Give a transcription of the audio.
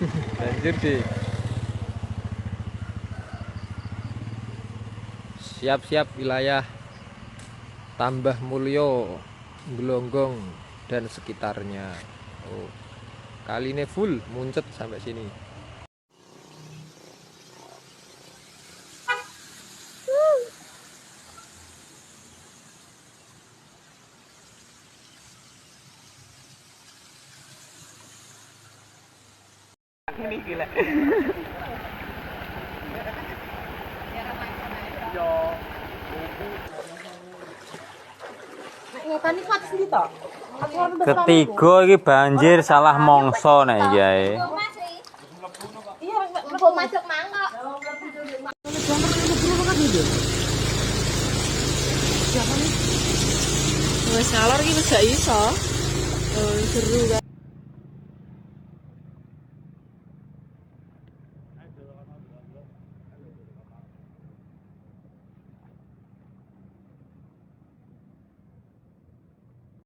Banjir deh. Siap-siap wilayah Tambah Mulyo, Glonggong dan sekitarnya. Oh, kali ini full muncet sampai sini. Ini gila. Ketiga iki banjir salah mongso nek iki ae. Iya, mau masuk mangga. Wes ngalor iki wis gak iso. Seru kan.